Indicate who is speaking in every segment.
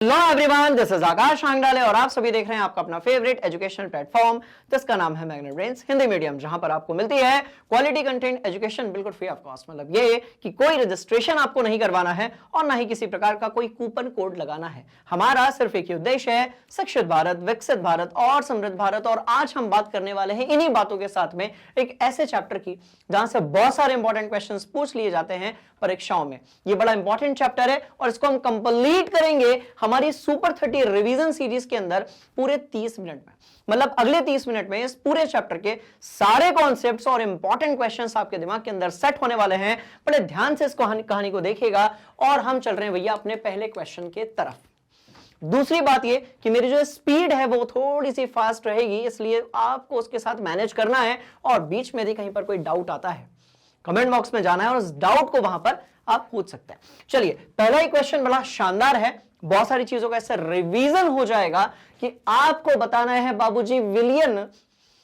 Speaker 1: Hello everyone, this is आकाश आंगडाले और आप सभी देख रहे हैं आपका अपना फेवरेट एजुकेशन प्लेटफॉर्म जिसका नाम है मैग्नेट ब्रेन्स हिंदी मीडियम, जहां पर आपको मिलती है क्वालिटी कंटेंट एजुकेशन बिल्कुल फ्री ऑफ कॉस्ट। मतलब ये कि कोई रजिस्ट्रेशन आपको नहीं करवाना है और ना ही किसी प्रकार का कोई कूपन कोड लगाना है। हमारा सिर्फ एक ही उद्देश्य है, शिक्षित भारत, विकसित भारत और समृद्ध भारत। और आज हम बात करने वाले हैं इन्हीं बातों के साथ में एक ऐसे चैप्टर की जहां से बहुत सारे इंपॉर्टेंट क्वेश्चंस पूछ लिए जाते हैं परीक्षाओं में। ये बड़ा इंपॉर्टेंट चैप्टर है और इसको हम कंप्लीट करेंगे हमारी सुपर 30 रिवीजन सीरीज के अंदर पूरे 30 मिनट में। मतलब अगले 30 मिनट में इस पूरे चैप्टर के सारे कॉन्सेप्ट्स और इंपॉर्टेंट क्वेश्चंस आपके दिमाग के अंदर सेट होने वाले हैं। बड़े ध्यान से इस कहानी को देखिएगा और हम चल रहे हैं भैया अपने पहले क्वेश्चन के तरफ। दूसरी बात ये कि मेरी जो स्पीड है वो थोड़ी सी फास्ट रहेगी, इसलिए आपको उसके साथ मैनेज करना है। और बीच में यदि कहीं पर कोई डाउट आता है, कमेंट बॉक्स में जाना है और उस डाउट को वहां पर आप पूछ सकते हैं। चलिए, पहला ही क्वेश्चन बड़ा शानदार है, बहुत सारी चीजों का ऐसे रिवीजन हो जाएगा कि आपको बताना है बाबूजी विलयन,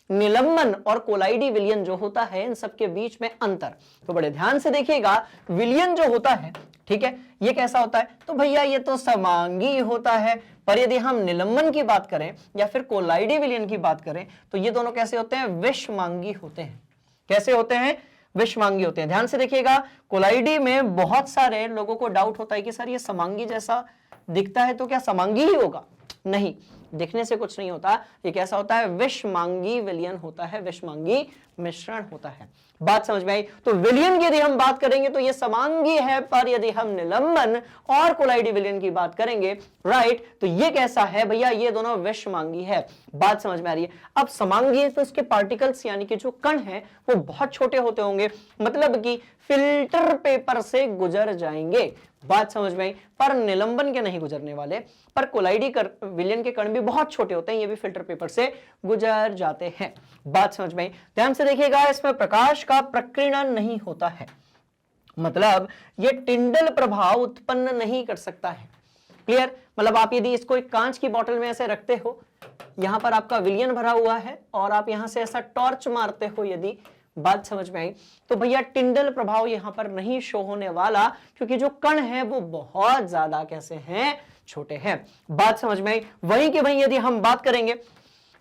Speaker 1: निलंबन और कोलाइडी विलयन जो होता है इन सबके बीच में अंतर। तो बड़े ध्यान से देखिएगा, विलयन जो होता है, ठीक है, ये कैसा होता है? तो भैया ये तो समांगी होता है। पर यदि हम निलंबन की बात करें या फिर कोलाइडी विलयन की बात करें तो ये दोनों कैसे होते हैं? विषमांगी होते हैं। कैसे होते हैं? विषमांगी होते हैं। ध्यान से देखिएगा, कोलाइडी में बहुत सारे लोगों को डाउट होता है कि सर ये समांगी जैसा दिखता है तो क्या समांगी ही होगा? नहीं, दिखने से कुछ नहीं होता। ये कैसा होता है? विषमांगी विलयन होता है, विषमांगी मिश्रण होता है। बात समझ में आई? तो विलयन की यदि हम बात करेंगे तो ये समांगी है, पर यदि हम निलंबन और कोलाइडी विलयन की बात करेंगे, राइट, तो ये कैसा है भैया? ये दोनों विषमांगी है। बात समझ में आ रही है? अब समांगी है तो इसके पार्टिकल्स यानी कि जो कण है वो बहुत छोटे होते होंगे, मतलब कि फिल्टर पेपर से गुजर जाएंगे। बात समझ में आई? पर निलंबन के नहीं गुजरने वाले। पर कोलाइडी विलयन के कण भी बहुत छोटे होते हैं, ये भी फिल्टर पेपर से गुजर जाते हैं। बात समझ में आई? ध्यान से देखिएगा, इसमें प्रकाश का प्रकीर्णन नहीं होता है, मतलब ये टिंडल प्रभाव उत्पन्न नहीं कर सकता है। क्लियर? मतलब आप यदि इसको एक कांच की बोतल में ऐसे रखते हो, यहां पर आपका विलयन भरा हुआ है और आप यहां से ऐसा टॉर्च मारते हो, यदि बात समझ में आई, तो भैया टिंडल प्रभाव यहां पर नहीं शो होने वाला, क्योंकि जो कण है वो बहुत ज्यादा कैसे हैं? छोटे हैं। बात समझ में आई? वहीं के वहीं यदि हम बात करेंगे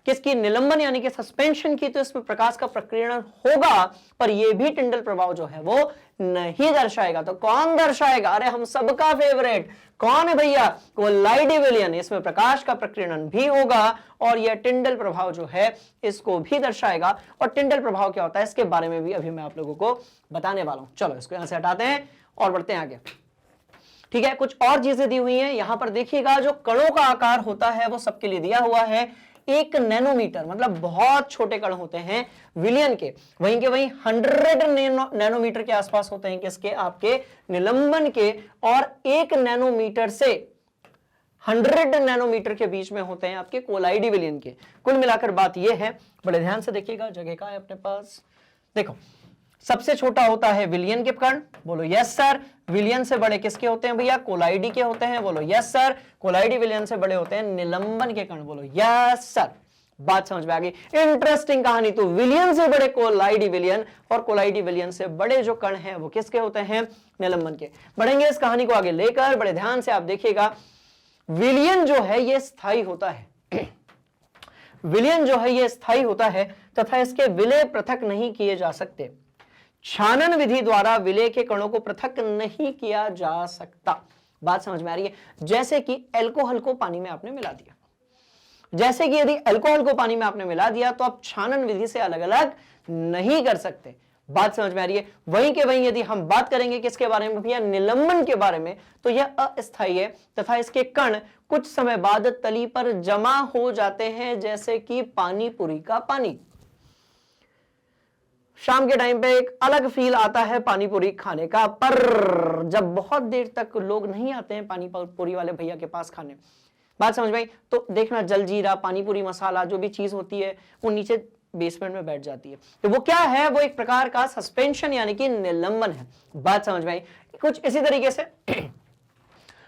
Speaker 1: किसकी? निलंबन यानी कि सस्पेंशन की, तो इसमें प्रकाश का प्रकीर्णन होगा, पर यह भी टिंडल प्रभाव जो है वो नहीं दर्शाएगा। तो कौन दर्शाएगा? अरे हम सबका फेवरेट कौन है भैया? कोलाइडी विलयन। इसमें प्रकाश का प्रकीर्णन भी होगा और यह टिंडल प्रभाव जो है इसको भी दर्शाएगा। और टिंडल प्रभाव क्या होता है इसके बारे में भी अभी मैं आप लोगों को बताने वाला हूं। चलो इसको यहां से हटाते हैं और बढ़ते हैं आगे। ठीक है, कुछ और चीजें दी हुई हैं यहां पर। देखिएगा, जो कणों का आकार होता है वो सबके लिए दिया हुआ है 1 नैनोमीटर, मतलब बहुत छोटे कण होते हैं विलयन के। वहीं के वहीं 100 नैनोमीटर के आसपास होते हैं किसके? आपके निलंबन के। और 1 नैनोमीटर से 100 नैनोमीटर के बीच में होते हैं आपके कोलाइडी विलयन के। कुल मिलाकर बात यह है, बड़े ध्यान से देखिएगा, जगह का है अपने पास। देखो, सबसे छोटा होता है विलयन के कण, बोलो यस सर। विलयन से बड़े किसके होते हैं भैया? कोलाइडी के होते हैं, बोलो यस सर। कोलाइडी विलयन से बड़े होते हैं निलंबन के कण, बोलो यस सर। बात समझ में आ गई? इंटरेस्टिंग कहानी। तो विलयन से बड़े कोलाइडी विलयन और कोलाइडी विलयन से बड़े जो कण हैं वो किसके होते हैं? निलंबन के। बढ़ेंगे इस कहानी को आगे लेकर, बड़े ध्यान से आप देखिएगा। विलयन जो है ये स्थायी होता है विलयन जो है ये स्थायी होता है तथा इसके विलय पृथक नहीं किए जा सकते। छानन विधि द्वारा विलय के कणों को पृथक नहीं किया जा सकता। बात समझ में आ रही है? जैसे कि अल्कोहल को पानी में आपने मिला दिया, जैसे कि यदि अल्कोहल को पानी में आपने मिला दिया तो आप छानन विधि से अलग अलग नहीं कर सकते। बात समझ में आ रही है? वहीं के वहीं यदि हम बात करेंगे किसके बारे में भैया? निलंबन के बारे में, तो यह अस्थायी है तथा इसके कण कुछ समय बाद तली पर जमा हो जाते हैं, जैसे कि पानी पूरी का पानी। शाम के टाइम पे एक अलग फील आता है पानी पूरी खाने का, पर जब बहुत देर तक लोग नहीं आते हैं पानी पूरी वाले भैया के पास खाने, बात समझ में आई, तो देखना जलजीरा, पानी पूरी मसाला जो भी चीज होती है वो नीचे बेसमेंट में बैठ जाती है। तो वो क्या है? वो एक प्रकार का सस्पेंशन यानी कि निलंबन है। बात समझ में आई? कुछ इसी तरीके से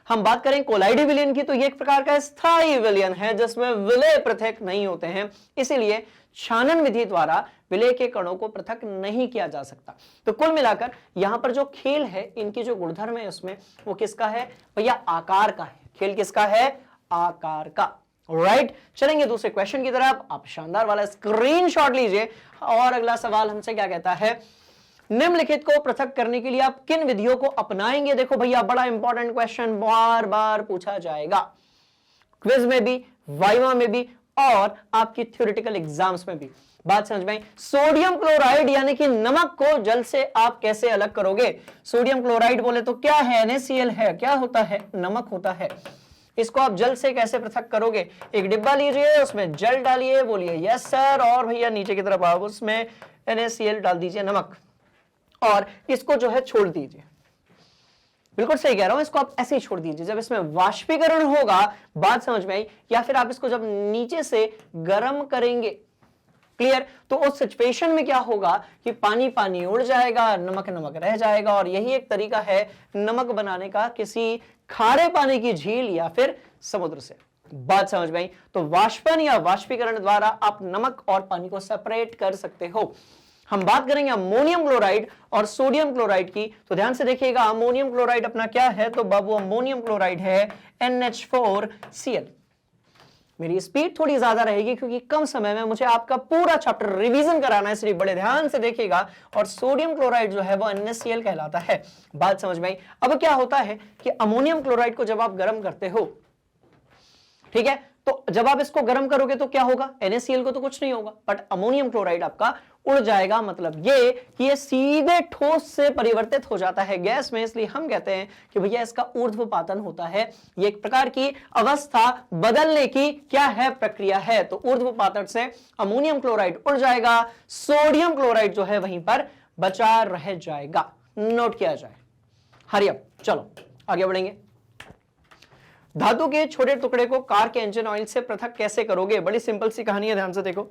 Speaker 1: हम बात करें कोलाइडी विलयन की, तो ये एक प्रकार का स्थायी विलयन है जिसमें विलय पृथक नहीं होते हैं, इसीलिए छानन विधि द्वारा विलय के कणों को पृथक नहीं किया जा सकता। तो कुल मिलाकर यहां पर जो खेल है, इनकी जो गुणधर्म है उसमें वो किसका है भैया? आकार का है। खेल किसका है? आकार का। राइट, चलेंगे दूसरे क्वेश्चन की तरफ। आप शानदार वाला स्क्रीनशॉट लीजिए और अगला सवाल हमसे क्या कहता है, निम्नलिखित को पृथक करने के लिए आप किन विधियों को अपनाएंगे? देखो भैया, बड़ा इंपॉर्टेंट क्वेश्चन, बार बार पूछा जाएगा, क्विज में भी, वाइवा में भी और आपकी थ्योरेटिकल एग्जाम्स में भी। बात समझ में आई? सोडियम क्लोराइड यानी कि नमक को जल से आप कैसे अलग करोगे? सोडियम क्लोराइड बोले तो क्या है? NaCl है। क्या होता है? नमक होता है। इसको आप जल से कैसे पृथक करोगे? एक डिब्बा लीजिए, उसमें जल डालिए, बोलिए यस सर, और भैया नीचे की तरफ आप उसमें NaCl डाल दीजिए, नमक, और इसको जो है छोड़ दीजिए। बिल्कुल सही कह रहा हूं, इसको आप ऐसे ही छोड़ दीजिए। जब इसमें वाष्पीकरण होगा, बात समझ में आई? या फिर आप इसको जब नीचे से गर्म करेंगे, क्लियर, तो उस सिचुएशन में क्या होगा कि पानी पानी उड़ जाएगा, नमक नमक रह जाएगा। और यही एक तरीका है नमक बनाने का किसी खारे पानी की झील या फिर समुद्र से। बात समझ में आई? तो वाष्पन या वाष्पीकरण द्वारा आप नमक और पानी को सेपरेट कर सकते हो। हम बात करेंगे अमोनियम क्लोराइड और सोडियम क्लोराइड की, तो ध्यान से देखिएगा। अमोनियम क्लोराइड अपना क्या है? तो बाबू अमोनियम क्लोराइड है NH4Cl। मेरी स्पीड थोड़ी ज्यादा रहेगी क्योंकि कम समय में मुझे आपका पूरा चैप्टर रिवीजन कराना है, इसलिए बड़े ध्यान से देखिएगा। और सोडियम क्लोराइड जो है वो NaCl कहलाता है। बात समझ में आई? अब क्या होता है कि अमोनियम क्लोराइड को जब आप गर्म करते हो, ठीक है, तो जब आप इसको गर्म करोगे तो क्या होगा? NaCl को तो कुछ नहीं होगा, बट अमोनियम क्लोराइड आपका उड़ जाएगा। मतलब ये कि ये सीधे ठोस से परिवर्तित हो जाता है गैस में, इसलिए हम कहते हैं कि भैया इसका ऊर्ध्वपातन होता है। ये एक प्रकार की अवस्था बदलने की क्या है? प्रक्रिया है। तो ऊर्ध्वपातन से अमोनियम क्लोराइड उड़ जाएगा, सोडियम क्लोराइड जो है वहीं पर बचा रह जाएगा। नोट किया जाए। हरी अप, चलो आगे बढ़ेंगे। धातु के छोटे टुकड़े को कार के इंजन ऑयल से पृथक कैसे करोगे? बड़ी सिंपल सी कहानी है, ध्यान से देखो।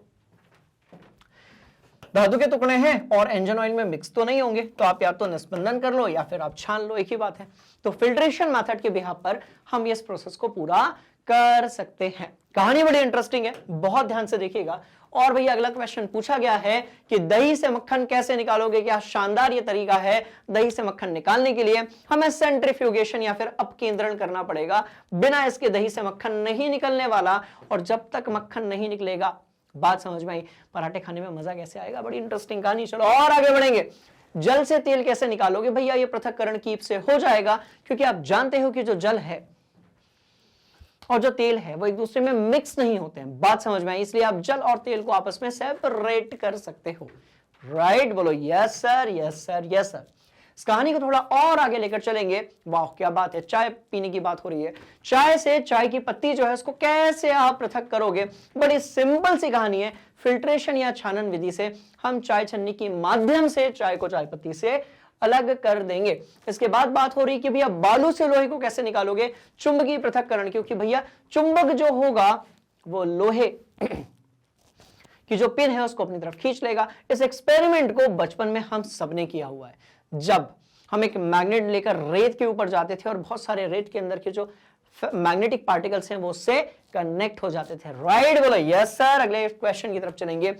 Speaker 1: धातु के टुकड़े हैं और इंजन ऑयल में मिक्स तो नहीं होंगे, तो आप या तो निस्पंदन कर लो या फिर आप छान लो, एक ही बात है। तो फिल्ट्रेशन मेथड के बिहाफ पर हम इस प्रोसेस को पूरा कर सकते हैं। कहानी बड़ी इंटरेस्टिंग है, बहुत ध्यान से देखिएगा। और भैया अगला क्वेश्चन पूछा गया है कि दही से मक्खन कैसे निकालोगे? क्या शानदार ये तरीका है। दही से मक्खन निकालने के लिए हमें सेंट्रीफ्यूगेशन या फिर अपकेंद्रण करना पड़ेगा। बिना इसके दही से मक्खन नहीं निकलने वाला, और जब तक मक्खन नहीं निकलेगा, बात समझ में आई? पराठे खाने में मजा कैसे आएगा? बड़ी इंटरेस्टिंग कहानी। चलो और आगे बढ़ेंगे। जल से तेल कैसे निकालोगे? भैया ये पृथक्करण कीप से हो जाएगा, क्योंकि आप जानते हो कि जो जल है और जो तेल है वो एक दूसरे में मिक्स नहीं होते हैं। बात समझ में आई? इसलिए आप जल और तेल को आपस में सेपरेट कर सकते हो। राइट, बोलो yes sir, yes sir, yes sir. इस कहानी को थोड़ा और आगे लेकर चलेंगे। वाह क्या बात है, चाय पीने की बात हो रही है। चाय से चाय की पत्ती जो है उसको कैसे आप पृथक करोगे? बड़ी सिंपल सी कहानी है। फिल्ट्रेशन या छानन विधि से हम चाय छन्नी के माध्यम से चाय को चाय पत्ती से अलग कर देंगे। इसके बाद बात हो रही कि भैया बालू से लोहे को कैसे निकालोगे? चुंबकीय पृथक्करण, क्योंकि भैया चुंबक जो होगा वो लोहे की जो पिन है उसको अपनी तरफ खींच लेगा। इस एक्सपेरिमेंट को बचपन में हम सबने किया हुआ है। जब हम एक मैग्नेट लेकर रेत के ऊपर जाते थे और बहुत सारे रेत के अंदर के जो मैग्नेटिक पार्टिकल्स हैं वो उससे कनेक्ट हो जाते थे। राइट, बोलो यस सर। अगले क्वेश्चन की तरफ चलेंगे।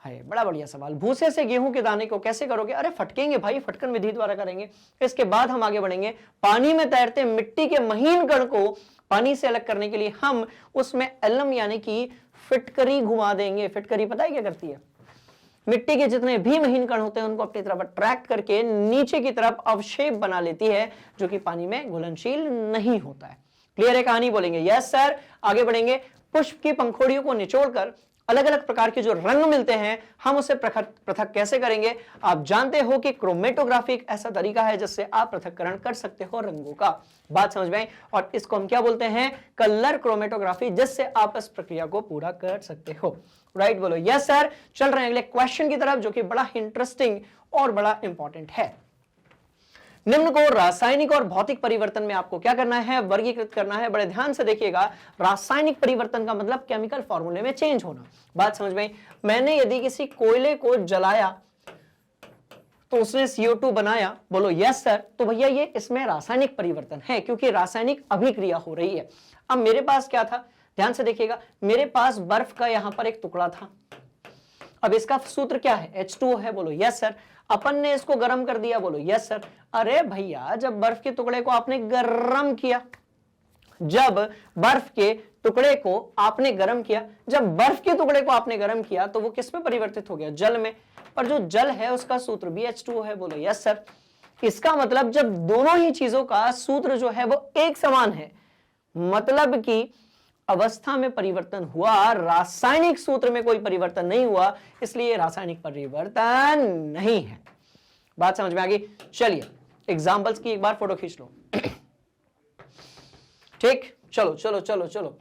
Speaker 1: है बड़ा बढ़िया सवाल। भूसे से गेहूं के दाने को कैसे करोगे? अरे फटकेंगे भाई, फटकन विधि द्वारा करेंगे। इसके बाद हम आगे बढ़ेंगे। पानी में तैरते मिट्टी के महीन कण को पानी से अलग करने के लिए हम उसमें एलम यानी कि फिटकरी घुमा देंगे। फिटकरी पता है क्या करती है? मिट्टी के जितने भी महीन कण होते हैं उनको अपनी तरफ अट्रैक्ट करके नीचे की तरफ अवशेप बना लेती है, जो कि पानी में घुलनशील नहीं होता है। क्लियर है कहानी? बोलेंगे यस सर। आगे बढ़ेंगे। पुष्प की पंखुड़ियों को निचोड़कर अलग अलग प्रकार के जो रंग मिलते हैं हम उसे पृथक कैसे करेंगे? आप जानते हो कि क्रोमेटोग्राफी एक ऐसा तरीका है जिससे आप पृथक्करण कर सकते हो रंगों का। बात समझ में आई? और इसको हम क्या बोलते हैं? कलर क्रोमेटोग्राफी, जिससे आप इस प्रक्रिया को पूरा कर सकते हो। राइट, बोलो यस सर। चल रहे हैं अगले क्वेश्चन की तरफ, जो कि बड़ा इंटरेस्टिंग और बड़ा इंपॉर्टेंट है। निम्न को रासायनिक और भौतिक परिवर्तन में आपको क्या करना है? वर्गीकृत करना है। बड़े ध्यान से देखिएगा। रासायनिक परिवर्तन का मतलब केमिकल फॉर्मूले में चेंज होना। बात समझ में आई? मैंने यदि किसी कोयले को जलाया तो उसने CO2 बनाया, बोलो यस सर, तो भैया ये इसमें रासायनिक परिवर्तन है, क्योंकि रासायनिक अभिक्रिया हो रही है। अब मेरे पास क्या था? ध्यान से देखिएगा। मेरे पास बर्फ का यहां पर एक टुकड़ा था। अब इसका सूत्र क्या है? H2O है। बोलो यस सर। अपन ने इसको गर्म कर दिया। बोलो यस सर। अरे भैया जब बर्फ के टुकड़े को आपने गर्म किया जब बर्फ के टुकड़े को आपने गर्म किया, जब बर्फ के टुकड़े को आपने गर्म किया तो वो किस में परिवर्तित हो गया? जल में। और जो जल है उसका सूत्र भी H2O है। बोलो यस सर। इसका मतलब जब दोनों ही चीजों का सूत्र जो है वो एक समान है, मतलब कि अवस्था में परिवर्तन हुआ, रासायनिक सूत्र में कोई परिवर्तन नहीं हुआ, इसलिए रासायनिक परिवर्तन नहीं है। बात समझ में आ गई? चलिए एग्जाम्पल्स की एक बार फोटो खींच लो। ठीक, चलो चलो चलो चलो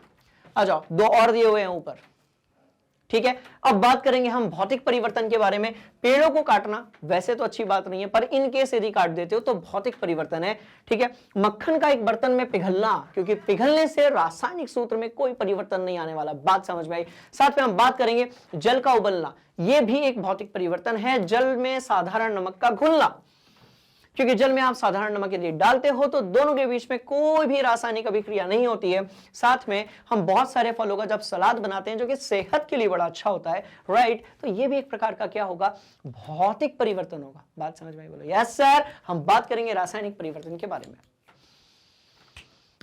Speaker 1: आ जाओ, दो और दिए हुए हैं ऊपर। ठीक है, अब बात करेंगे हम भौतिक परिवर्तन के बारे में। पेड़ों को काटना वैसे तो अच्छी बात नहीं है, पर इन केस यदि काट देते हो तो भौतिक परिवर्तन है। ठीक है, मक्खन का एक बर्तन में पिघलना, क्योंकि पिघलने से रासायनिक सूत्र में कोई परिवर्तन नहीं आने वाला। बात समझ में आई? साथ में हम बात करेंगे जल का उबलना, यह भी एक भौतिक परिवर्तन है। जल में साधारण नमक का घुलना, क्योंकि जल में आप साधारण नमक यदि डालते हो तो दोनों के बीच में कोई भी रासायनिक अभिक्रिया नहीं होती है। साथ में हम बहुत सारे फलों का जब सलाद बनाते हैं जो कि सेहत के लिए बड़ा अच्छा होता है, राइट, तो ये भी एक प्रकार का क्या होगा? भौतिक परिवर्तन होगा। बात समझ में आई? बोलो यस सर। हम बात करेंगे रासायनिक परिवर्तन के बारे में।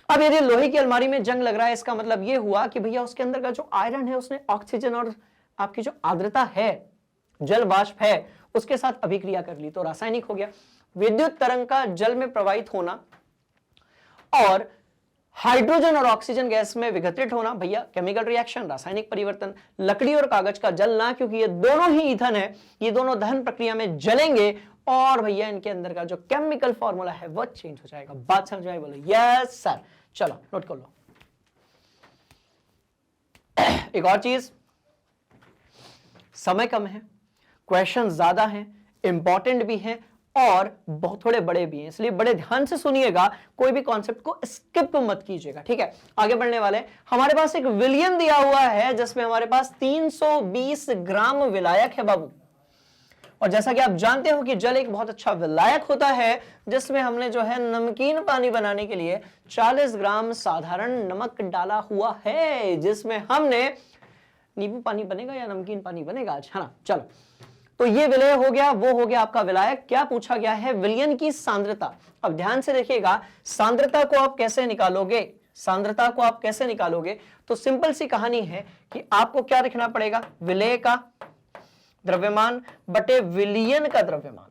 Speaker 1: अब यदि लोहे की अलमारी में जंग लग रहा है, इसका मतलब यह हुआ कि भैया उसके अंदर का जो आयरन है उसने ऑक्सीजन और आपकी जो आर्द्रता है, जल वाष्प है, उसके साथ अभिक्रिया कर ली, तो रासायनिक हो गया। विद्युत तरंग का जल में प्रवाहित होना और हाइड्रोजन और ऑक्सीजन गैस में विघटित होना, भैया केमिकल रिएक्शन, रासायनिक परिवर्तन। लकड़ी और कागज का जलना, क्योंकि ये दोनों ही ईंधन है, ये दोनों दहन प्रक्रिया में जलेंगे और भैया इनके अंदर का जो केमिकल फॉर्मूला है वो चेंज हो जाएगा। बात समझ में आई? बोलो यस सर। चलो नोट कर लो। एक और चीज, समय कम है, क्वेश्चन ज्यादा हैं, इंपॉर्टेंट भी हैं और बहुत थोड़े बड़े भी हैं, इसलिए बड़े ध्यान से सुनिएगा, कोई भी कॉन्सेप्ट को स्किप मत कीजिएगा। ठीक है, आगे बढ़ने वाले। हमारे पास एक विलयन दिया हुआ है जिसमें हमारे पास 320 ग्राम विलायक है बाबू। और जैसा कि आप जानते हो कि जल एक बहुत अच्छा विलायक होता है, जिसमें हमने जो है नमकीन पानी बनाने के लिए 40 ग्राम साधारण नमक डाला हुआ है, जिसमें हमने नींबू पानी बनेगा या नमकीन पानी बनेगा आज, है ना? चलो, तो ये विलय हो गया, वो हो गया आपका विलायक। क्या पूछा गया है? विलयन की सांद्रता। अब ध्यान से देखिएगा, सांद्रता को आप कैसे निकालोगे? सांद्रता को आप कैसे निकालोगे? तो सिंपल सी कहानी है कि आपको क्या लिखना पड़ेगा? विलय का द्रव्यमान बटे विलयन का द्रव्यमान।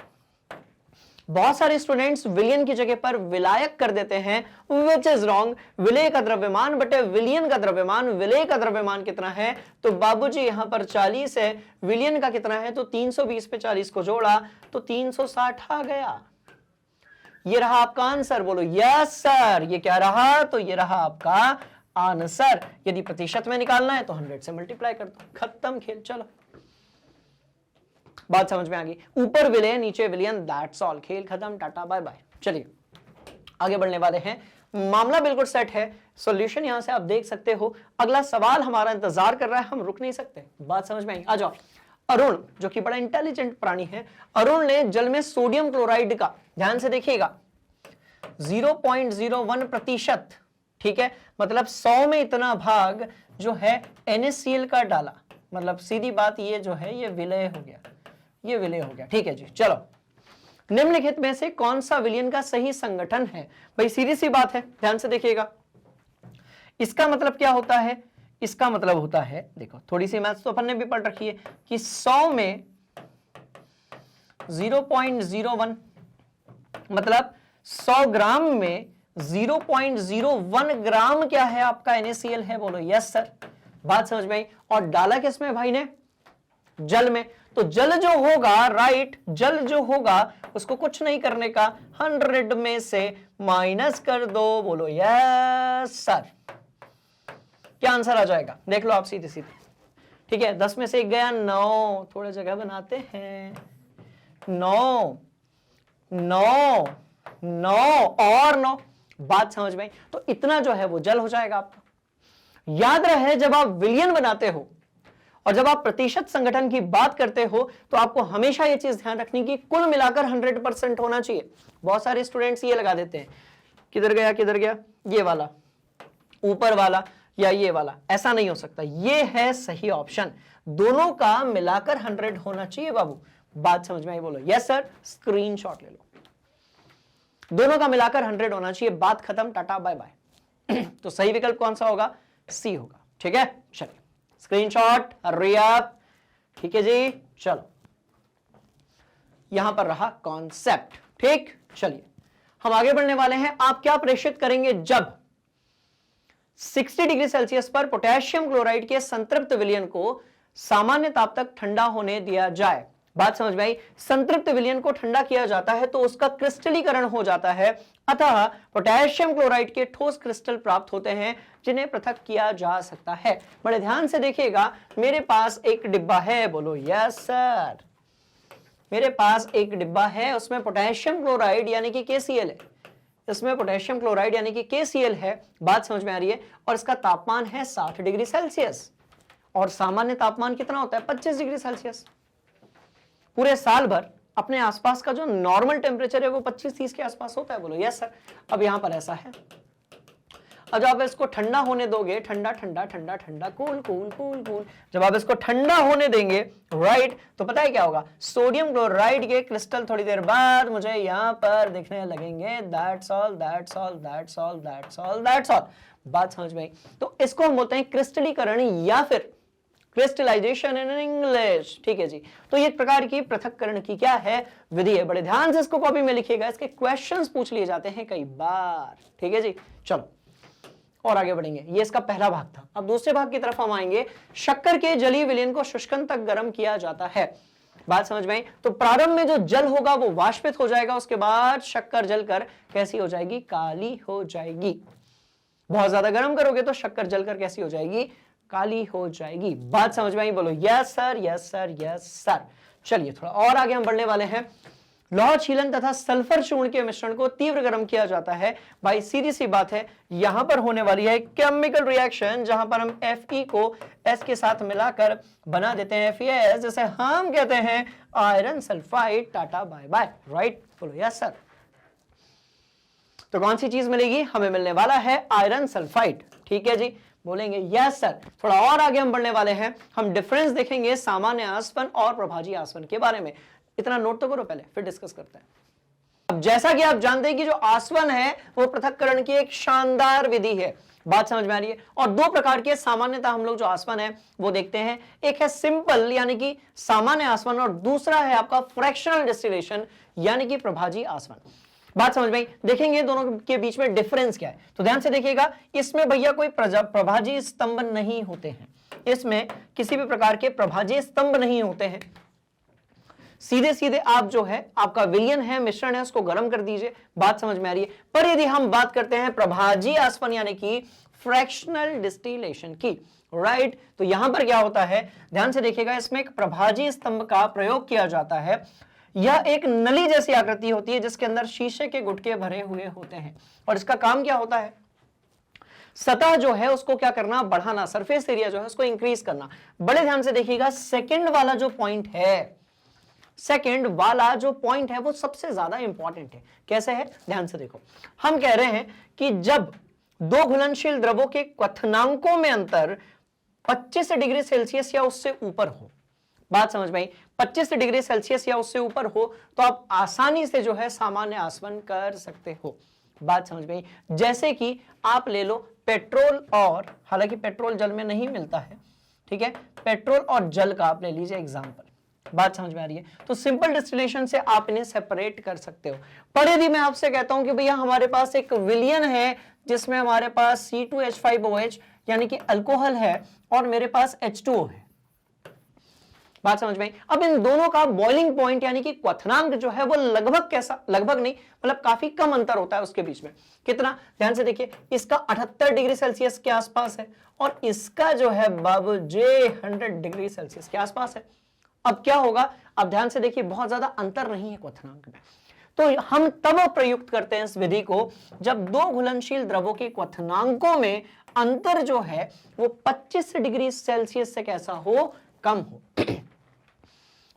Speaker 1: बहुत सारे स्टूडेंट्स विलयन की जगह पर विलायक कर देते हैं, विच इज रॉन्ग। विलय का द्रव्यमान बटे विलयन का द्रव्यमान। विलय का द्रव्यमान कितना है? तो बाबूजी यहां पर 40 है, विलयन का कितना है? तो 320 पे 40 को जोड़ा तो 360 आ गया। ये रहा आपका आंसर। बोलो यस सर। ये क्या रहा? तो ये रहा आपका आंसर। यदि प्रतिशत में निकालना है तो 100 से मल्टीप्लाई कर दो, खत्म खेल। चलो, बात समझ में आ गई? ऊपर विलय नीचे विलयन, दैट्स ऑल, खेल खत्म, टाटा बाय बाय। चलिए आगे बढ़ने वाले हैं। मामला बिल्कुल सेट है, सॉल्यूशन यहां से आप देख सकते हो। अगला सवाल हमारा इंतजार कर रहा है, हम रुक नहीं सकते। बात समझ में आई? आ जाओ। अरुण, जो कि बड़ा इंटेलिजेंट प्राणी है, अरुण ने जल में सोडियम क्लोराइड का, ध्यान से देखिएगा, 0.01%, ठीक है, मतलब 100 में इतना भाग जो है NaCl का डाला। मतलब सीधी बात ये जो है ये विलय हो गया, ये विलय हो गया। ठीक है जी, चलो। निम्नलिखित में से कौन सा विलयन का सही संगठन है? भाई सीधी सी बात है, ध्यान से देखिएगा। इसका मतलब क्या होता है? इसका मतलब होता है, देखो थोड़ी सी मैथ्स तो अपन ने भी पढ़ रखी है कि 100 में 0.01 मतलब 100 ग्राम में 0.01 ग्राम क्या है? आपका NaCl है। बोलो यस सर। बात समझ में आई? और डाला किसमें भाई ने? जल में। तो जल जो होगा, राइट, जल जो होगा उसको कुछ नहीं करने का, 100 में से माइनस कर दो। बोलो यस सर। क्या आंसर आ जाएगा? देख लो आप सीधे सीधे। ठीक है, 10 में से 1 गया, 9, थोड़ा जगह बनाते हैं, 9 9 9 और 9। बात समझ में आई? तो इतना जो है वो जल हो जाएगा आपका। याद रहे, जब आप विलयन बनाते हो और जब आप प्रतिशत संगठन की बात करते हो तो आपको हमेशा यह चीज ध्यान रखनी कि कुल मिलाकर 100% होना चाहिए। बहुत सारे स्टूडेंट्स ये लगा देते हैं, किधर गया किधर गया, ये वाला, ऊपर वाला या ये वाला। ऐसा नहीं हो सकता, ये है सही ऑप्शन। दोनों का मिलाकर 100 होना चाहिए बाबू। बात समझ में आई? बोलो यस सर। स्क्रीनशॉट ले लो। दोनों का मिलाकर 100 होना चाहिए। बात खत्म, टाटा बाय बाय। तो सही विकल्प कौन सा होगा? सी होगा। ठीक है, चलिए स्क्रीनशॉट, हरी अप। ठीक है जी, चलो यहां पर रहा कॉन्सेप्ट। ठीक, चलिए हम आगे बढ़ने वाले हैं। आप क्या प्रेषित करेंगे जब 60 डिग्री सेल्सियस पर पोटेशियम क्लोराइड के संतृप्त विलयन को सामान्य ताप तक ठंडा होने दिया जाए? बात समझ में आई? संतृप्त विलयन को ठंडा किया जाता है तो उसका क्रिस्टलीकरण हो जाता है, अतः पोटेशियम क्लोराइड के ठोस क्रिस्टल प्राप्त होते हैं जिन्हें पृथक किया जा सकता है। बड़े ध्यान से देखिएगा, मेरे पास एक डिब्बा है, बोलो यस सर। मेरे पास एक डिब्बा है, उसमें पोटेशियम क्लोराइड यानी कि KCl है, इसमें पोटेशियम क्लोराइड यानी कि KCl है। बात समझ में आ रही है? और इसका तापमान है 60 डिग्री सेल्सियस और सामान्य तापमान कितना होता है? 25 डिग्री सेल्सियस। पूरे साल भर अपने आसपास का जो नॉर्मल टेम्परेचर है वो 25-30 के आसपास होता है, बोलो यस सर। अब यहां पर ऐसा है, अब जब आप इसको ठंडा होने दोगे, ठंडा ठंडा ठंडा ठंडा, कूल कूल कूल कूल, जब आप इसको ठंडा होने देंगे, राइट, तो पता है क्या होगा? सोडियम क्लोराइड के क्रिस्टल थोड़ी देर बाद मुझे यहां पर दिखने लगेंगे। That's all, that's all, that's all, that's all, that's all. बात समझ में आई? तो इसको हम बोलते हैं क्रिस्टलीकरण या फिर क्रिस्टलाइजेशन इन इंग्लिश। ठीक है जी, तो ये प्रकार की पृथक्करण की क्या है? विधि है। बड़े ध्यान से इसको कॉपी में लिखिएगा, इसके क्वेश्चंस पूछ लिए जाते हैं कई बार। ठीक है जी, चलो और आगे बढ़ेंगे। ये इसका पहला भाग था। अब दूसरे भाग की तरफ हम आएंगे। शक्कर के जलीय विलयन को शुष्कन तक गर्म किया जाता है। बात समझ में आई? तो प्रारंभ में जो जल होगा वो वाष्पित हो जाएगा, उसके बाद शक्कर जलकर कैसी हो जाएगी? काली हो जाएगी। बहुत ज्यादा गर्म करोगे तो शक्कर जलकर कैसी हो जाएगी? काली हो जाएगी। बात समझ में आई? बोलो yes sir, yes sir, yes sir. चलिए थोड़ा और आगे हम बढ़ने वाले हैं। लौह छीलन तथा सल्फर चूर्ण के मिश्रण को तीव्र गर्म किया जाता है। भाई सीधी सी बात है, यहां पर होने वाली है केमिकल रिएक्शन, जहां पर हम Fe को S के साथ मिलाकर बना देते हैं FeS, जैसे हम कहते हैं iron sulphide, tata bye bye. Right, बोलो यस सर। तो कौन सी चीज मिलेगी? हमें मिलने वाला है आयरन सल्फाइड। ठीक है जी, बोलेंगे यस सर। थोड़ा और आगे हम बढ़ने वाले हैं। हम डिफरेंस देखेंगे सामान्य आसवन और प्रभाजी आसवन के बारे में। इतना नोट तो करो पहले, फिर डिस्कस करते हैं। अब जैसा कि आप जानते हैं कि जो आसवन है वो पृथक्करण की एक शानदार विधि है। बात समझ में आ रही है? और दो प्रकार के सामान्यतः हम लोग जो आसवन है वो देखते हैं। एक है सिंपल यानी कि सामान्य आसवन, और दूसरा है आपका फ्रैक्शनल डिस्टिलेशन यानी कि प्रभाजी आसवन। बात समझ में आई? देखेंगे दोनों के बीच में डिफरेंस क्या है। तो ध्यान से देखिएगा, इसमें भैया कोई प्रभाजी स्तंभ नहीं होते हैं, इसमें किसी भी प्रकार के प्रभाजी स्तंभ नहीं होते हैं। सीधे सीधे आप जो है आपका विलयन है, मिश्रण है, उसको गर्म कर दीजिए। बात समझ में आ रही है? पर यदि हम बात करते हैं प्रभाजी आसवन यानी कि फ्रैक्शनल डिस्टिलेशन की, राइट, तो यहां पर क्या होता है? ध्यान से देखिएगा, इसमें एक प्रभाजी स्तंभ का प्रयोग किया जाता है। यह एक नली जैसी आकृति होती है जिसके अंदर शीशे के गुटके भरे हुए होते हैं, और इसका काम क्या होता है? सतह जो है उसको क्या करना? बढ़ाना, सरफेस एरिया जो है उसको इंक्रीज करना। बड़े ध्यान से देखिएगा, सेकंड वाला जो पॉइंट है, सेकंड वाला जो पॉइंट है वो सबसे ज्यादा इंपॉर्टेंट है। कैसे है? ध्यान से देखो, हम कह रहे हैं कि जब दो घुलनशील द्रवों के क्वथनांकों में अंतर 25 डिग्री सेल्सियस या उससे ऊपर हो, बात समझ में आई? 25 डिग्री सेल्सियस या उससे ऊपर हो तो आप आसानी से जो है सामान्य आसवन कर सकते हो। बात समझ में आई? जैसे कि आप ले लो पेट्रोल, और हालांकि पेट्रोल जल में नहीं मिलता है, ठीक है, पेट्रोल और जल का आप ले लीजिए एग्जाम्पल। बात समझ में आ रही है? तो सिंपल डिस्टिलेशन से आप इन्हें सेपरेट कर सकते हो। पर यदि मैं आपसे कहता हूं कि भैया हमारे पास एक विलयन है जिसमें हमारे पास C2H5OH यानी कि अल्कोहल है और मेरे पास H2O है, बात समझ में आई? अब इन दोनों का बॉइलिंग पॉइंट यानी कि क्वथनांक जो है वो लगभग कैसा, लगभग नहीं मतलब काफी कम अंतर होता है उसके बीच में। कितना? ध्यान से देखिए, इसका 78 डिग्री सेल्सियस के आसपास है और इसका जो है बाबू जे 100 डिग्री सेल्सियस के आसपास है। अब क्या होगा? अब ध्यान से देखिए, बहुत ज्यादा अंतर नहीं है क्वथनांक में। तो हम तब प्रयुक्त करते हैं इस विधि को जब दो घुलनशील द्रवों के क्वथनांकों में अंतर जो है वो 25 डिग्री सेल्सियस से कैसा हो? कम हो।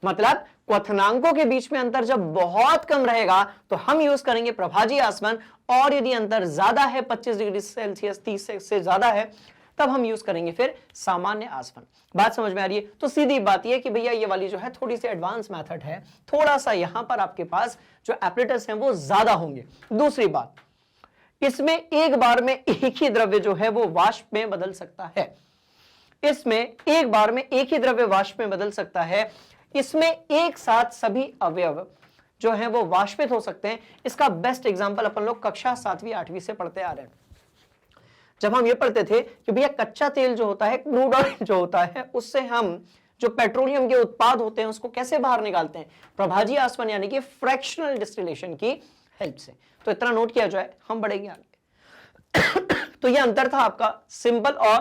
Speaker 1: मतलब क्वथनांकों के बीच में अंतर जब बहुत कम रहेगा तो हम यूज करेंगे प्रभाजी आसवन, और यदि अंतर ज्यादा है 25 डिग्री सेल्सियस 30 से ज्यादा है तब हम यूज करेंगे फिर सामान्य आसवन। बात समझ में आ रही है? तो सीधी बात यह कि भैया ये वाली जो है थोड़ी सी एडवांस मेथड है, थोड़ा सा यहां पर आपके पास जो एपरेटर्स हैं वो ज्यादा होंगे। दूसरी बात, इसमें एक बार में एक ही द्रव्य जो है वो वाष्प में बदल सकता है। इसमें एक बार में एक ही द्रव्य वाष्प में बदल सकता है। इसमें एक साथ सभी अवयव जो है वो वाष्पित हो सकते हैं। इसका बेस्ट एग्जांपल अपन लोग कक्षा 7वीं 8वीं से पढ़ते आ रहे हैं। जब हम ये पढ़ते थे कि भैया कच्चा तेल जो होता है, क्रूड ऑयल जो होता है, उससे हम जो पेट्रोलियम के उत्पाद होते हैं उसको कैसे बाहर निकालते हैं, प्रभाजी आसवन यानी कि फ्रैक्शनल डिस्टिलेशन की हेल्प से। तो इतना नोट किया जाए, हम बढ़ेंगे आगे। तो ये अंतर था आपका सिंपल और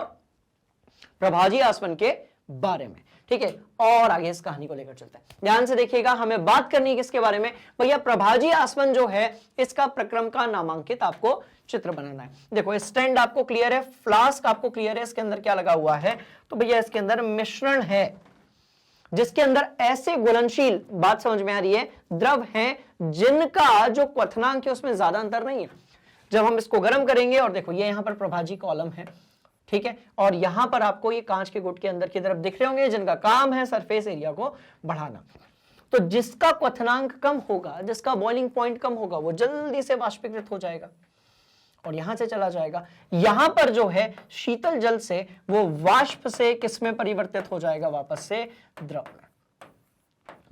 Speaker 1: प्रभाजी आसवन के बारे में, ठीक है। और आगे इस कहानी को लेकर चलते हैं, ध्यान से देखिएगा। हमें बात करनी है किसके बारे में, भैया प्रभाजी आसवन जो है इसका प्रक्रम का नामांकित आपको चित्र बनाना है। देखो स्टैंड आपको क्लियर है, फ्लास्क आपको क्लियर है, इसके अंदर क्या लगा हुआ है, तो भैया इसके अंदर मिश्रण है जिसके अंदर ऐसे घुलनशील, बात समझ में आ रही है, द्रव हैं जिनका जो क्वथनांक है उसमें ज्यादा अंतर नहीं है। जब हम इसको गर्म करेंगे, और देखो ये यहां पर प्रभाजी कॉलम है, ठीक है, और यहां पर आपको ये कांच के गुट के अंदर की तरफ दिख रहे होंगे जिनका काम है सरफेस एरिया को बढ़ाना। तो जिसका क्वथनांक कम होगा, जिसका बॉइलिंग पॉइंट कम होगा, वो जल्दी से वाष्पीकृत हो जाएगा और यहां से चला जाएगा। यहां पर जो है शीतल जल से वो वाष्प से किसमें परिवर्तित हो जाएगा, वापस से द्रव में।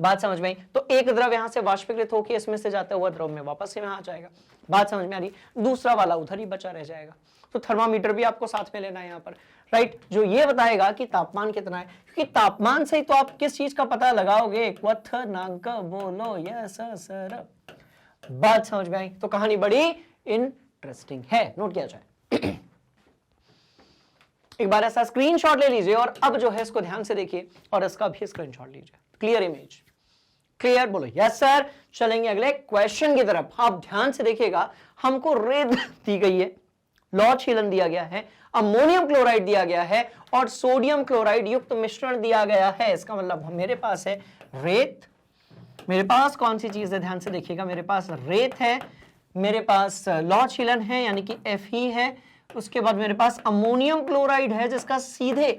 Speaker 1: बात समझ में आई? तो एक द्रव यहां से वाष्पीकृत होकर इसमें से जाता हुआ द्रव में वापस से यहां आ जाएगा। बात समझ में आ रही? दूसरा वाला उधर ही बचा रह जाएगा। तो थर्मामीटर भी आपको साथ में लेना है यहां पर, राइट, जो ये बताएगा कि तापमान कितना है, क्योंकि तापमान से ही तो आप किस चीज का पता लगाओगे, क्वथनांक बोलो यस सर। बात समझ में आई? तो कहानी बड़ी इंटरेस्टिंग है, नोट किया जाए। एक बार ऐसा स्क्रीनशॉट ले लीजिए और अब जो है इसको ध्यान से देखिए और इसका भी स्क्रीनशॉट लीजिए। क्लियर इमेज, क्लियर, बोलो यस सर। चलेंगे अगले क्वेश्चन की तरफ। आप ध्यान से देखिएगा, हमको रेत दी गई है, लौह छीलन दिया गया है, अमोनियम क्लोराइड दिया गया है और सोडियम क्लोराइड युक्त मिश्रण दिया गया है। इसका मतलब मेरे पास है रेत, मेरे पास कौन सी चीज है, ध्यान से देखिएगा, मेरे पास रेत है, मेरे पास लौह छीलन है यानी कि Fe है, उसके बाद मेरे पास अमोनियम क्लोराइड है जिसका सीधे,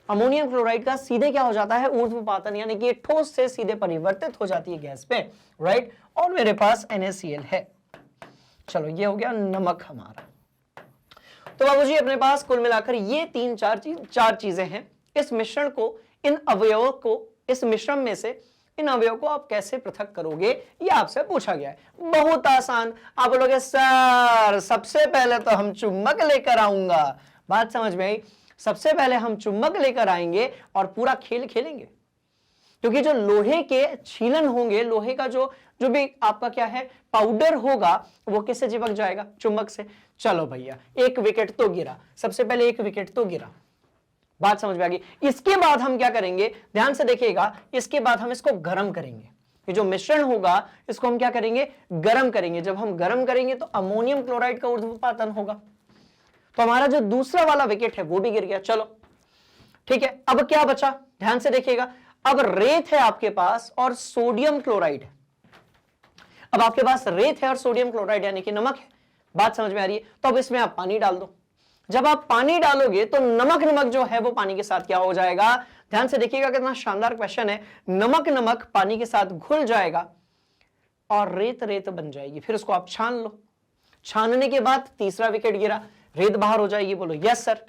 Speaker 1: अमोनियम क्लोराइड का सीधे क्या हो जाता है, ऊर्ध्वपातन, यानी कि ठोस से सीधे परिवर्तित हो जाती है गैस पे, राइट, और मेरे पास NaCl है। चलो ये हो गया नमक हमारा। तो बाबूजी अपने पास कुल मिलाकर ये चार चीजें हैं। इस मिश्रण को, इन अवयवों को, इस मिश्रण में से इन अवयवों को आप कैसे पृथक करोगे, ये आपसे पूछा गया है। बहुत आसान। आप बोलोगे सर सबसे पहले तो हम चुम्बक लेकर आऊंगा। बात समझ में आई? सबसे पहले हम चुम्बक लेकर आएंगे और पूरा खेल खेलेंगे, क्योंकि जो लोहे के छीलन होंगे, लोहे का जो भी आपका क्या है पाउडर होगा, वो किससे चिपक जाएगा, चुंबक से। चलो भैया एक विकेट तो गिरा, सबसे पहले एक विकेट तो गिरा। बात समझ में आ गई? इसके बाद हम क्या करेंगे, ध्यान से देखिएगा, इसके बाद हम इसको गर्म करेंगे। ये जो मिश्रण होगा इसको हम क्या करेंगे, गर्म करेंगे। जब हम गर्म करेंगे तो अमोनियम क्लोराइड का ऊर्ध्वपातन होगा, तो हमारा जो दूसरा वाला विकेट है वो भी गिर गया। चलो ठीक है, अब क्या बचा, ध्यान से देखिएगा, अब रेत है आपके पास और सोडियम क्लोराइड है। अब आपके पास रेत है और सोडियम क्लोराइड यानी कि नमक है। बात समझ में आ रही है? तो अब इसमें आप पानी डाल दो। जब आप पानी डालोगे तो नमक नमक जो है वो पानी के साथ क्या हो जाएगा, ध्यान से देखिएगा कितना शानदार क्वेश्चन है। नमक नमक पानी के साथ घुल जाएगा और रेत रेत बन जाएगी। फिर उसको आप छान लो, छानने के बाद तीसरा विकेट गिरा, रेत बाहर हो जाएगी। बोलो यस सर।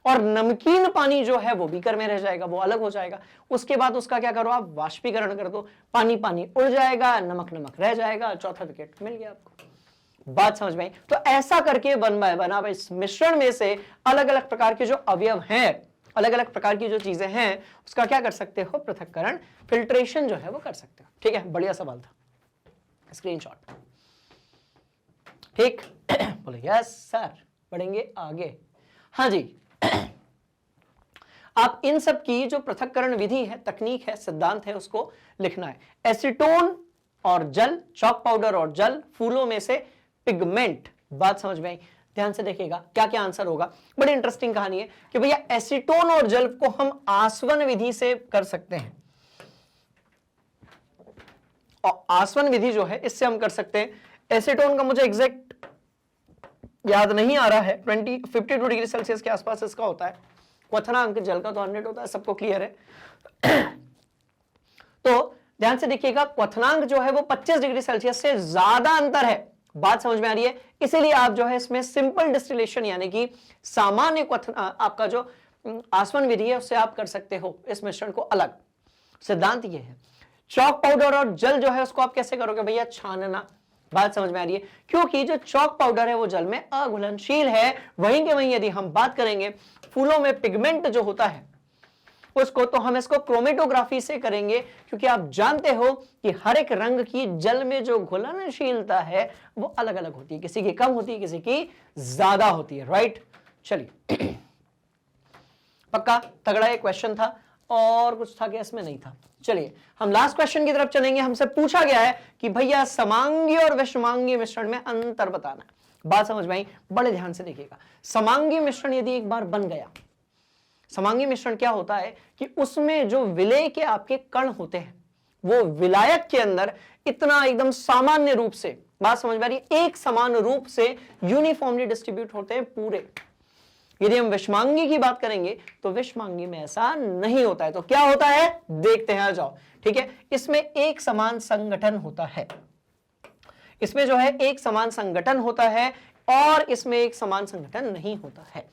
Speaker 1: और नमकीन पानी जो है वो बीकर में रह जाएगा, वो अलग हो जाएगा। उसके बाद उसका क्या करो, आप वाष्पीकरण कर दो, पानी पानी उड़ जाएगा, नमक नमक रह जाएगा, चौथा विकेट मिल गया आपको। बात समझ में आई? तो ऐसा करके वन बाय वन आप इस मिश्रण में से अलग अलग प्रकार के जो अवयव हैं, अलग अलग प्रकार की जो चीजें हैं, उसका क्या कर सकते हो, पृथक्करण, फिल्ट्रेशन जो है वो कर सकते हो। ठीक है, बढ़िया सवाल था, स्क्रीनशॉट। ठीक बोलो यस सर। बढ़ेंगे आगे। हाँ जी, आप इन सब की जो पृथक्करण विधि है, तकनीक है, सिद्धांत है, उसको लिखना है। एसीटोन और जल, चॉक पाउडर और जल, फूलों में से पिगमेंट। बात समझ में आई? ध्यान से देखिएगा क्या क्या आंसर होगा। बड़ी इंटरेस्टिंग कहानी है कि भैया एसीटोन और जल को हम आसवन विधि से कर सकते हैं, और आसवन विधि जो है इससे हम कर सकते हैं। एसीटोन का मुझे एग्जैक्ट याद नहीं आ रहा है, 52 डिग्री सेल्सियस के आसपास इसका होता है क्वथनांक, जल का तो 100 होता है, सबको क्लियर है। तो ध्यान से देखिएगा, क्वथनांक जो है वो 25 डिग्री सेल्सियस से ज्यादा अंतर है बात समझ में आ रही है? इसीलिए आप जो है इसमें सिंपल डिस्टिलेशन यानी कि सामान्य क्वथन आपका जो आसवन विधि है उससे आप कर सकते हो इस मिश्रण को अलग। सिद्धांत ये है, चॉक पाउडर और जल जो है उसको आप कैसे करोगे भैया? छानना। बात समझ में आ रही है? क्योंकि जो चॉक पाउडर है वो जल में अघुलनशील है। वहीं के वहीं यदि हम बात करेंगे फूलों में पिगमेंट जो होता है उसको, तो हम इसको क्रोमेटोग्राफी से करेंगे, क्योंकि आप जानते हो कि हर एक रंग की जल में जो घुलनशीलता है वो अलग अलग होती है, किसी की कम होती है, किसी की ज्यादा होती है, राइट? चलिए पक्का तगड़ा एक क्वेश्चन था, और कुछ था क्या इसमें? नहीं था। चलिए हम लास्ट क्वेश्चन की तरफ चलेंगे। हमसे पूछा गया है कि भैया समांगी और विषमांगी मिश्रण में अंतर बताना है। बात समझ में आई? बड़े ध्यान से देखिएगा। समांगी मिश्रण यदि एक बार बन गया, समांगी मिश्रण क्या होता है कि उसमें जो विलय के आपके कण होते हैं वो विलायक के अंदर इतना एकदम सामान्य रूप से, बात समझ में आ रही है, एक समान रूप से यूनिफॉर्मली डिस्ट्रीब्यूट होते हैं पूरे। यदि हम विषमांगी की बात करेंगे तो विषमांगी में ऐसा नहीं होता है। तो क्या होता है देखते हैं, आ जाओ। ठीक है, इसमें एक समान संगठन होता है, इसमें जो है एक समान संगठन होता है, और इसमें एक समान संगठन नहीं होता है।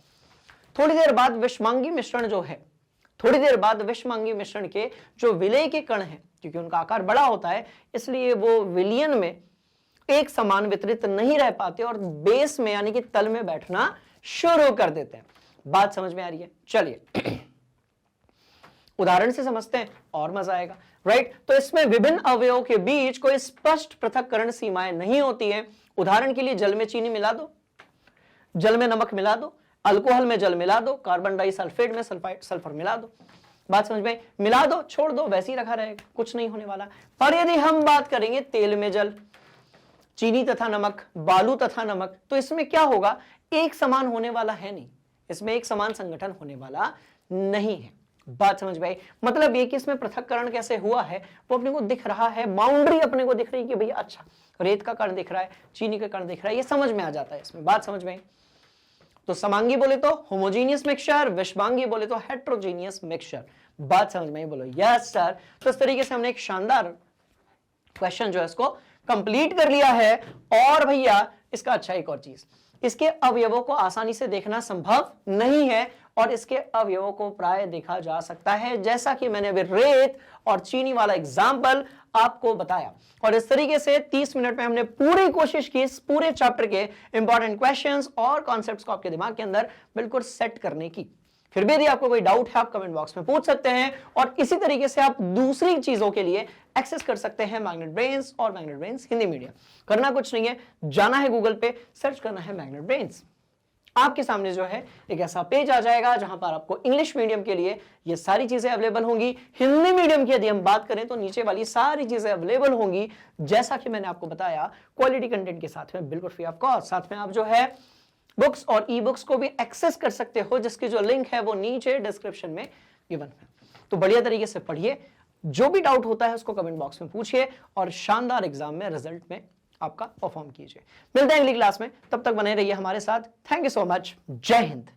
Speaker 1: थोड़ी देर बाद विषमांगी मिश्रण जो है, थोड़ी देर बाद विषमांगी मिश्रण के जो विलय के कण हैं, क्योंकि उनका आकार बड़ा होता है इसलिए वो विलयन में एक समान वितरित नहीं रह पाते और बेस में यानी कि तल में बैठना शुरू कर देते हैं। बात समझ में आ रही है? चलिए उदाहरण से समझते हैं और मजा आएगा, राइट? तो इसमें विभिन्न अवयवों के बीच कोई स्पष्ट पृथक्करण सीमाएं नहीं होती है। उदाहरण के लिए जल में चीनी मिला दो, जल में नमक मिला दो, अल्कोहल में जल मिला दो, कार्बन डाइसल्फेट में सल्फर मिला दो। बात समझ में? मिला दो, छोड़ दो, वैसे ही रखा रहेगा, कुछ नहीं होने वाला। पर यदि हम बात करेंगे तेल में जल, चीनी तथा नमक, बालू तथा नमक, तो इसमें क्या होगा? एक समान होने वाला है नहीं, इसमें एक समान संगठन होने वाला नहीं है। बात समझ में आई? मतलब ये कि इसमें पृथक्करण कैसे हुआ है वो अपने को दिख रहा है, बाउंड्री अपने को दिख रही है कि भैया अच्छा रेत का कण दिख रहा है, चीनी का कण दिख रहा है, ये समझ में आ जाता है इसमें। बात समझ में आई? तो समांगी बोले तो होमोजीनियस मिक्सचर, विषमांगी बोले तो हेट्रोजीनियस मिक्सचर। बात समझ में आई? बोलो यस सर। तो इस तरीके से हमने एक शानदार क्वेश्चन जो है इसको कंप्लीट कर लिया है। और भैया इसका अच्छा एक और चीज, इसके अवयवों को आसानी से देखना संभव नहीं है, और इसके अवयवों को प्राय देखा जा सकता है, जैसा कि मैंने अभी रेत और चीनी वाला एग्जाम्पल आपको बताया। और इस तरीके से 30 मिनट में हमने पूरी कोशिश की इस पूरे चैप्टर के इंपॉर्टेंट क्वेश्चंस और कॉन्सेप्ट्स को आपके दिमाग के अंदर बिल्कुल सेट करने की। फिर भी यदि आपको कोई डाउट है आप कमेंट बॉक्स में पूछ सकते हैं, और इसी तरीके से आप दूसरी चीजों के लिए एक्सेस कर सकते हैं मैग्नेट ब्रेन्स और मैग्नेट ब्रेन्स हिंदी मीडियम। करना कुछ नहीं है, जाना है गूगल पे, सर्च करना है मैग्नेट ब्रेन्स। आपके सामने जो है एक ऐसा पेज आ जाएगा जहां पर आपको इंग्लिश मीडियम के लिए ये सारी चीजें अवेलेबल होंगी। हिंदी मीडियम की यदि हम बात करें तो नीचे वाली सारी चीजें अवेलेबल होंगी, जैसा कि मैंने आपको बताया, क्वालिटी कंटेंट के साथ में, बिल्कुल फ्री ऑफ कॉस्ट। साथ में आप जो है बुक्स और ई बुक्स को भी एक्सेस कर सकते हो, जिसकी जो लिंक है वो नीचे डिस्क्रिप्शन में गिवन है। तो बढ़िया तरीके से पढ़िए, जो भी डाउट होता है उसको कमेंट बॉक्स में पूछिए, और शानदार एग्जाम में रिजल्ट में आपका परफॉर्म कीजिए। मिलते हैं अगली क्लास में, तब तक बने रहिए हमारे साथ। Thank you so much. जय हिंद।